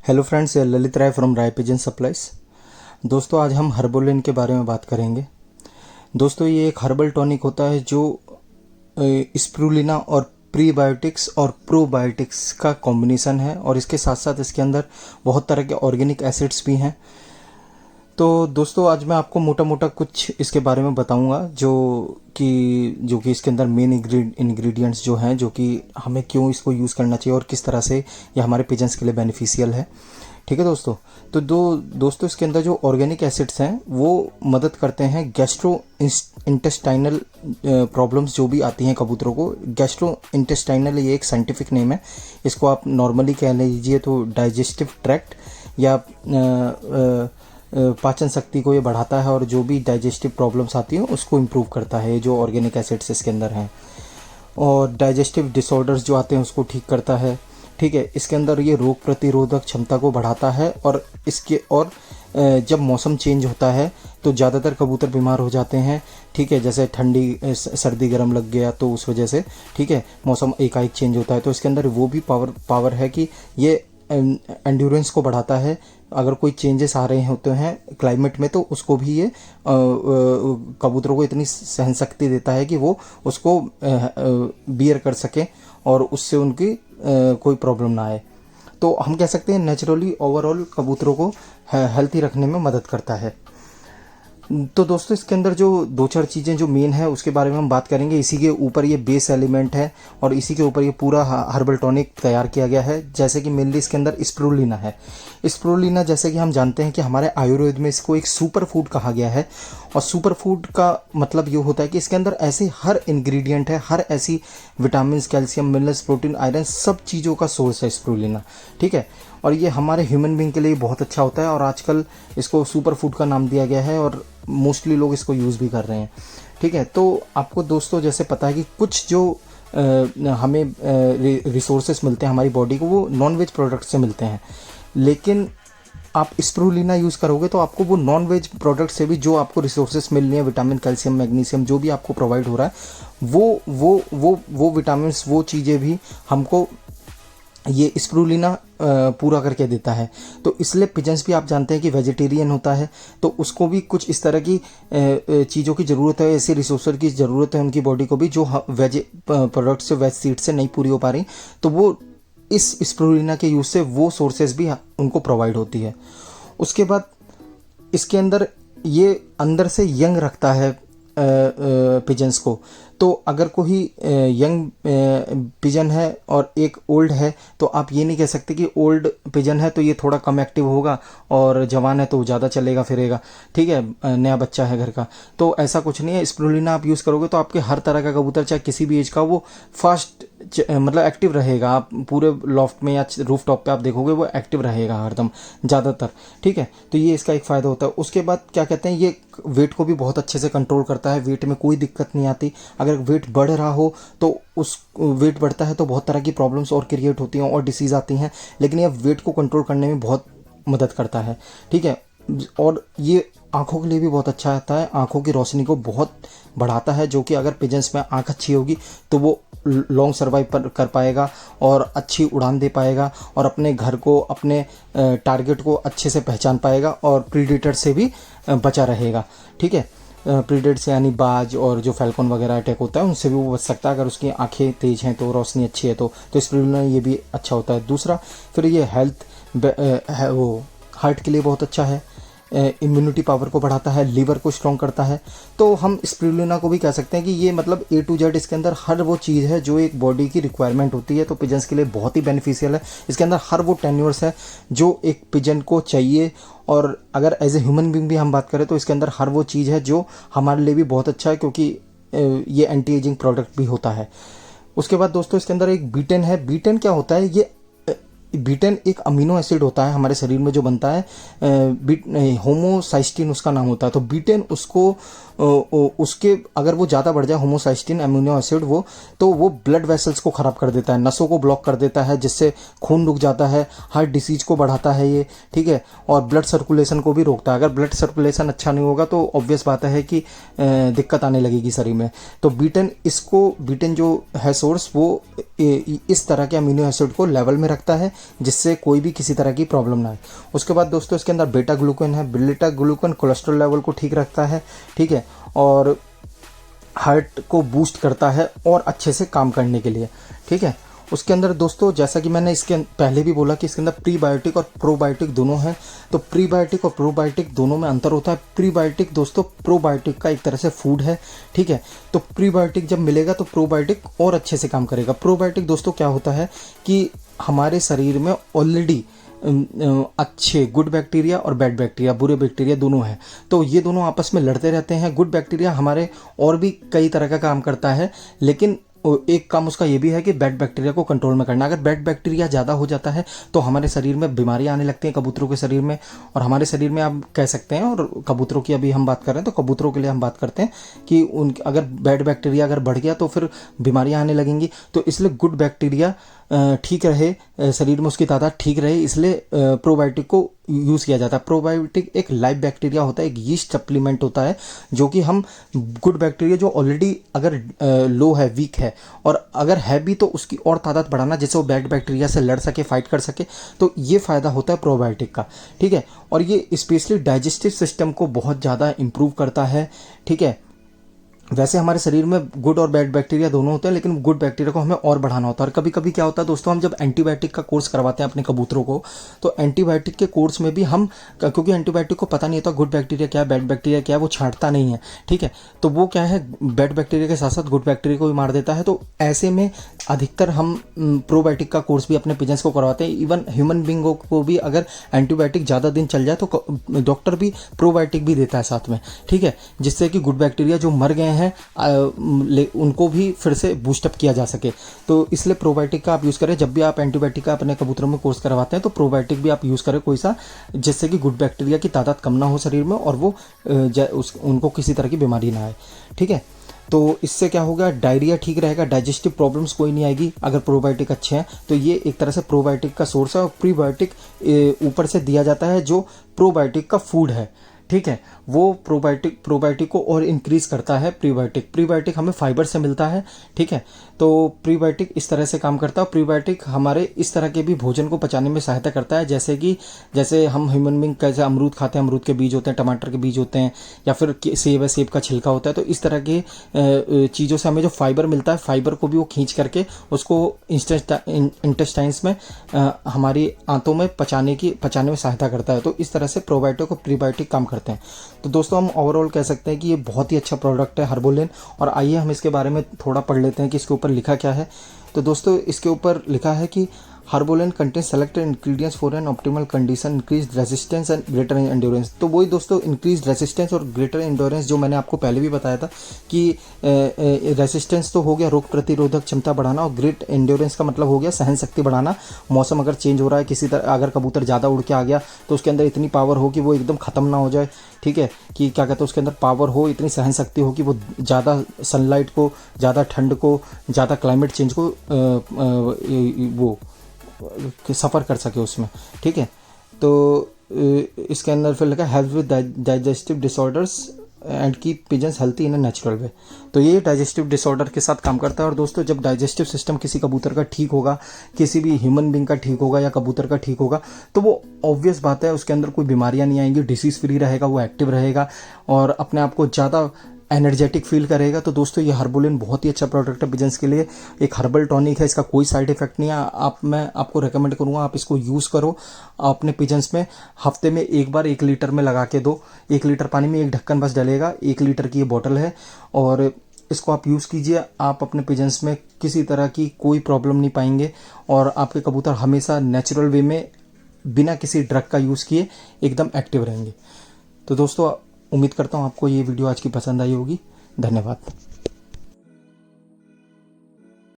Hello friends, Lalit Rai from Rai pigeon supplies. दोस्तों, आज हम हर्बोलिन के बारे में बात करेंगे। दोस्तों, ये एक हर्बल टॉनिक होता है जो स्प्रूलिना और प्रीबायोटिक्स और प्रोबायोटिक्स का कॉम्बिनेशन है, और इसके साथ साथ इसके अंदर बहुत तरह के ऑर्गेनिक एसिड्स भी हैं। तो दोस्तों, आज मैं आपको मोटा मोटा कुछ इसके बारे में बताऊंगा जो कि इसके अंदर मेन इंग्रेडिएंट्स जो हैं, जो कि हमें क्यों इसको यूज़ करना चाहिए और किस तरह से ये हमारे पिजन्स के लिए बेनिफिशियल है। ठीक है दोस्तों। तो दोस्तों, इसके अंदर जो ऑर्गेनिक एसिड्स हैं वो मदद करते हैं गैस्ट्रो इंटेस्टाइनल प्रॉब्लम्स जो भी आती हैं कबूतरों को। गैस्ट्रो इंटेस्टाइनल ये एक साइंटिफिक नेम है, इसको आप नॉर्मली कह लीजिए तो डाइजेस्टिव ट्रैक्ट या पाचन शक्ति को ये बढ़ाता है, और जो भी डाइजेस्टिव प्रॉब्लम्स आती हैं उसको इम्प्रूव करता है जो ऑर्गेनिक एसिड्स इसके अंदर हैं। और डाइजेस्टिव डिसऑर्डर्स जो आते हैं उसको ठीक करता है। ठीक है, इसके अंदर ये रोग प्रतिरोधक क्षमता को बढ़ाता है, और जब मौसम चेंज होता है तो ज़्यादातर कबूतर बीमार हो जाते हैं। ठीक है, जैसे ठंडी सर्दी गर्म लग गया तो उस वजह से, ठीक है, मौसम एकाएक चेंज होता है, तो इसके अंदर वो भी पावर है कि ये एंड्योरेंस को बढ़ाता है। अगर कोई चेंजेस आ रहे होते हैं क्लाइमेट में तो उसको भी ये कबूतरों को इतनी सहन शक्ति देता है कि वो उसको बियर कर सकें और उससे उनकी कोई प्रॉब्लम ना आए। तो हम कह सकते हैं नेचुरली ओवरऑल कबूतरों को हेल्थी रखने में मदद करता है। तो दोस्तों, इसके अंदर जो दो चार चीज़ें जो मेन है उसके बारे में हम बात करेंगे। इसी के ऊपर ये बेस एलिमेंट है और इसी के ऊपर ये पूरा हर्बल टॉनिक तैयार किया गया है। जैसे कि मेनली इसके अंदर स्प्रूलिना है। स्प्रूलिना जैसे कि हम जानते हैं कि हमारे आयुर्वेद में इसको एक सुपर फूड कहा गया है, और सुपर फूड का मतलब ये होता है कि इसके अंदर ऐसे हर इंग्रेडिएंट है, हर ऐसी vitamin, calcium, minerals, protein, iron, सब चीज़ों का सोर्स है स्प्रूलिना। ठीक है, और ये हमारे ह्यूमन बींग के लिए बहुत अच्छा होता है, और आजकल इसको सुपर फूड का नाम दिया गया है और मोस्टली लोग इसको यूज़ भी कर रहे हैं। ठीक है, तो आपको दोस्तों जैसे पता है कि कुछ जो हमें रिसोर्सेस मिलते हैं हमारी बॉडी को, वो नॉन वेज प्रोडक्ट से मिलते हैं, लेकिन आप स्प्रूलिना यूज़ करोगे तो आपको वो नॉन वेज प्रोडक्ट से भी जो आपको रिसोर्सेस मिल रही हैं, विटामिन, कैल्शियम, मैग्नीशियम, जो भी आपको प्रोवाइड हो रहा है, वो विटामिन, वो चीज़ें भी हमको ये स्प्रूलिना पूरा करके देता है। तो इसलिए पिजन्स भी आप जानते हैं कि वेजिटेरियन होता है, तो उसको भी कुछ इस तरह की चीज़ों की ज़रूरत है, ऐसे रिसोर्स की ज़रूरत है उनकी बॉडी को भी जो वेज प्रोडक्ट से, वेज सीड से नहीं पूरी हो पा रही, तो वो इस स्प्रूलिना के यूज़ से वो सोर्सेज भी उनको प्रोवाइड होती है। उसके बाद इसके अंदर ये अंदर से यंग रखता है पिजन्स को। तो अगर कोई यंग पिजन है और एक ओल्ड है, तो आप ये नहीं कह सकते कि ओल्ड पिजन है तो ये थोड़ा कम एक्टिव होगा और जवान है तो ज़्यादा चलेगा फिरेगा। ठीक है, नया बच्चा है घर का, तो ऐसा कुछ नहीं है। स्प्रूलिना आप यूज़ करोगे तो आपके हर तरह का कबूतर, चाहे किसी भी एज का, वो फास्ट मतलब एक्टिव रहेगा। आप पूरे लॉफ्ट में या रूफ टॉप पे आप देखोगे वो एक्टिव रहेगा हरदम ज़्यादातर। ठीक है, तो ये इसका एक फ़ायदा होता है। उसके बाद क्या कहते हैं, ये वेट को भी बहुत अच्छे से कंट्रोल करता है, वेट में कोई दिक्कत नहीं आती। अगर वेट बढ़ रहा हो तो उस वेट बढ़ता है तो बहुत तरह की प्रॉब्लम्स और क्रिएट होती हैं और डिसीज़ आती हैं, लेकिन ये वेट को कंट्रोल करने में बहुत मदद करता है। ठीक है, और ये आँखों के लिए भी बहुत अच्छा आता है, आँखों की रोशनी को बहुत बढ़ाता है, जो कि अगर पिजन्स में आँख अच्छी होगी तो वो लॉन्ग सर्वाइव कर पाएगा और अच्छी उड़ान दे पाएगा और अपने घर को, अपने टारगेट को अच्छे से पहचान पाएगा और प्रीडेटर से भी बचा रहेगा। ठीक है, प्रीडेटर से यानी बाज और जो फैल्कन वगैरह अटैक होता है उनसे भी वो बच सकता है अगर उसकी आंखें तेज हैं, तो रोशनी अच्छी है तो स्प्रूलिना ये भी अच्छा होता है। दूसरा, फिर ये हेल्थ वो हार्ट के लिए बहुत अच्छा है, इम्यूनिटी पावर को बढ़ाता है, लीवर को स्ट्रॉन्ग करता है। तो हम स्प्रूलिना को भी कह सकते हैं कि ये मतलब A to Z इसके अंदर हर वो चीज़ है जो एक बॉडी की रिक्वायरमेंट होती है, तो पिजन्स के लिए बहुत ही बेनिफिशियल है। इसके अंदर हर वो टेन्योर्स है जो एक पिजन को चाहिए, और अगर एज ए ह्यूमन बींग भी हम बात करें तो इसके अंदर हर वो चीज़ है जो हमारे लिए भी बहुत अच्छा है, क्योंकि ये एंटी एजिंग प्रोडक्ट भी होता है। उसके बाद दोस्तों, इसके अंदर एक बीटेन है। बीटेन क्या होता है, ये बीटेन एक अमीनो एसिड होता है हमारे शरीर में जो बनता है, होमोसाइस्टिन उसका नाम होता है। तो बीटेन उसके अगर वो ज़्यादा बढ़ जाए, होमोसाइस्टिन अमीनो एसिड, वो ब्लड वेसल्स को ख़राब कर देता है, नसों को ब्लॉक कर देता है, जिससे खून रुक जाता है, हार्ट डिसीज को बढ़ाता है ये। ठीक है, और ब्लड सर्कुलेशन को भी रोकता है। अगर ब्लड सर्कुलेशन अच्छा नहीं होगा तो ऑब्वियस बात है कि दिक्कत आने लगेगी शरीर में। तो बीटेन जो है सोर्स, वो इस तरह के अमीनो एसिड को लेवल में रखता है जिससे कोई भी किसी तरह की प्रॉब्लम ना आए। उसके बाद दोस्तों इसके अंदर बीटा ग्लूकन है। बीटा ग्लूकन कोलेस्ट्रॉल लेवल को ठीक रखता है, ठीक है, और हार्ट को बूस्ट करता है और अच्छे से काम करने के लिए, ठीक है। उसके अंदर दोस्तों जैसा कि मैंने इसके पहले भी बोला कि इसके अंदर प्रीबायोटिक और प्रोबायोटिक दोनों हैं। तो प्रीबायोटिक और प्रोबायोटिक दोनों में अंतर होता है। प्रीबायोटिक दोस्तों प्रोबायोटिक का एक तरह से फूड है, ठीक है। तो प्रीबायोटिक जब मिलेगा तो प्रोबायोटिक और अच्छे से काम करेगा। प्रोबायोटिक दोस्तों क्या होता है कि हमारे शरीर में ऑलरेडी अच्छे गुड बैक्टीरिया और बैड बैक्टीरिया, बुरे बैक्टीरिया दोनों हैं। तो ये दोनों आपस में लड़ते रहते हैं। गुड बैक्टीरिया हमारे और भी कई तरह का काम करता है, लेकिन एक काम उसका ये भी है कि बैड बैक्टीरिया को कंट्रोल में करना। अगर बैड बैक्टीरिया ज़्यादा हो जाता है तो हमारे शरीर में बीमारियां आने लगती हैं, कबूतरों के शरीर में और हमारे शरीर में आप कह सकते हैं। और कबूतरों की अभी हम बात कर रहे हैं तो कबूतरों के लिए हम बात करते हैं कि उन अगर बैड बैक्टीरिया अगर बढ़ गया तो फिर बीमारियां आने लगेंगी। तो इसलिए गुड बैक्टीरिया ठीक रहे, शरीर में उसकी तादाद ठीक रहे, इसलिए प्रोबायोटिक को यूज़ किया जाता है। प्रोबायोटिक एक लाइव बैक्टीरिया होता है, एक यीस्ट सप्लीमेंट होता है, जो कि हम गुड बैक्टीरिया जो ऑलरेडी अगर लो है, वीक है, और अगर है भी तो उसकी और तादाद बढ़ाना जिससे वो बैड बैक्टीरिया से लड़ सके, फाइट कर सके। तो ये फ़ायदा होता है प्रोबायोटिक का, ठीक है। और ये स्पेशली डाइजेस्टिव सिस्टम को बहुत ज़्यादा इम्प्रूव करता है, ठीक है। वैसे हमारे शरीर में गुड और बैड बैक्टीरिया दोनों होते हैं, लेकिन गुड बैक्टीरिया को हमें और बढ़ाना होता है। और कभी कभी क्या होता है दोस्तों, हम जब एंटीबायोटिक का कोर्स करवाते हैं अपने कबूतरों को, तो एंटीबायोटिक के कोर्स में भी हम, क्योंकि एंटीबायोटिक को पता नहीं होता गुड बैक्टीरिया क्या है, बैड बैक्टीरिया क्या है, वो छांटता नहीं है, ठीक है। तो वो क्या है, बैड बैक्टीरिया के साथ साथ गुड बैक्टीरिया को भी मार देता है। तो ऐसे में अधिकतर हम प्रोबायोटिक का कोर्स भी अपने पिजन्स को करवाते हैं। इवन ह्यूमन बींगों को भी अगर एंटीबायोटिक ज़्यादा दिन चल जाए तो डॉक्टर भी प्रोबायोटिक भी देता है साथ में, ठीक है, जिससे कि गुड बैक्टीरिया जो मर गए हैं उनको भी फिर से बूस्टअप किया जा सके। तो इसलिए प्रोबायोटिक का आप यूज़ करें। जब भी आप एंटीबायोटिक का अपने कबूतरों में कोर्स करवाते हैं तो प्रोबायोटिक भी आप यूज़ करें कोई सा, जिससे कि गुड बैक्टीरिया की तादाद कम ना हो शरीर में और वो उनको किसी तरह की बीमारी ना आए, ठीक है। तो इससे क्या होगा, डायरिया ठीक रहेगा, डाइजेस्टिव प्रॉब्लम्स कोई नहीं आएगी अगर प्रोबायोटिक अच्छे हैं। तो ये एक तरह से प्रोबायोटिक का सोर्स है। और प्रीबायोटिक ऊपर से दिया जाता है जो प्रोबायोटिक का फूड है, ठीक है। वो प्रोबायोटिक को और इंक्रीज करता है। प्रीबायोटिक हमें फाइबर से मिलता है, ठीक है। तो प्रीबायोटिक इस तरह से काम करता है। प्रीबायोटिक हमारे इस तरह के भी भोजन को पचाने में सहायता करता है, जैसे हम ह्यूमन बींग कैसे अमरूद खाते हैं, अमरूद के बीज होते हैं, टमाटर के बीज होते हैं, या फिर सेब है, सेब का छिलका होता है। तो इस तरह के चीज़ों से हमें जो फाइबर मिलता है, फाइबर को भी वो खींच करके उसको इंटेस्टाइन्स में हमारी आंतों में पचाने में सहायता करता है। तो इस तरह से प्रोबायोटिक और प्रीबायोटिक काम करते हैं। तो दोस्तों हम ओवरऑल कह सकते हैं कि ये बहुत ही अच्छा प्रोडक्ट है हर्बोलेन। और आइए हम इसके बारे में थोड़ा पढ़ लेते हैं कि इसके ऊपर लिखा क्या है। तो दोस्तों इसके ऊपर लिखा है कि Herbolen contains selected ingredients for an optimal condition, increase resistance and greater endurance. तो वही दोस्तों इंक्रीज रेजिस्टेंस और ग्रेटर एंड्योरेंस जो मैंने आपको पहले भी बताया था कि रेजिस्टेंस तो हो गया रोग प्रतिरोधक क्षमता बढ़ाना, और ग्रेट एंड्योरेंस का मतलब हो गया सहन शक्ति बढ़ाना। मौसम अगर चेंज हो रहा है, किसी तरह अगर कबूतर ज़्यादा उड़ के आ गया तो उसके अंदर इतनी पावर हो कि वो एकदम ख़त्म ना हो जाए, ठीक है, कि क्या कहते हैं उसके अंदर पावर हो, इतनी सहन शक्ति हो कि वो ज़्यादा सनलाइट को, ज़्यादा ठंड को, ज़्यादा क्लाइमेट चेंज को वो सफ़र कर सके उसमें, ठीक है। तो इसके अंदर फिर लिखा help with digestive disorders and keep pigeons healthy in a natural way. तो ये डाइजेस्टिव डिसऑर्डर के साथ काम करता है। और दोस्तों जब डाइजेस्टिव सिस्टम किसी कबूतर का ठीक होगा, किसी भी ह्यूमन बींग का ठीक होगा या कबूतर का ठीक होगा, तो वो ऑब्वियस बात है उसके अंदर कोई बीमारियां नहीं आएंगी, डिसीज़ फ्री रहेगा, वो एक्टिव रहेगा और अपने आप को ज़्यादा एनर्जेटिक फील करेगा। तो दोस्तों ये हर्बोलेन बहुत ही अच्छा प्रोडक्ट है पिजन्स के लिए। एक हर्बल टॉनिक है, इसका कोई साइड इफेक्ट नहीं है। मैं आपको रेकमेंड करूँगा आप इसको यूज़ करो अपने पिजन्स में। हफ्ते में एक बार 1 लीटर में लगा के दो। 1 लीटर पानी में 1 ढक्कन बस डलेगा। 1 लीटर की ये बॉटल है और इसको आप यूज़ कीजिए। आप अपने पिजन्स में किसी तरह की कोई प्रॉब्लम नहीं पाएंगे और आपके कबूतर हमेशा नेचुरल वे में बिना किसी ड्रग का यूज़ किए एकदम एक्टिव रहेंगे। तो दोस्तों उम्मीद करता हूँ आपको ये वीडियो आज की पसंद आई होगी। धन्यवाद।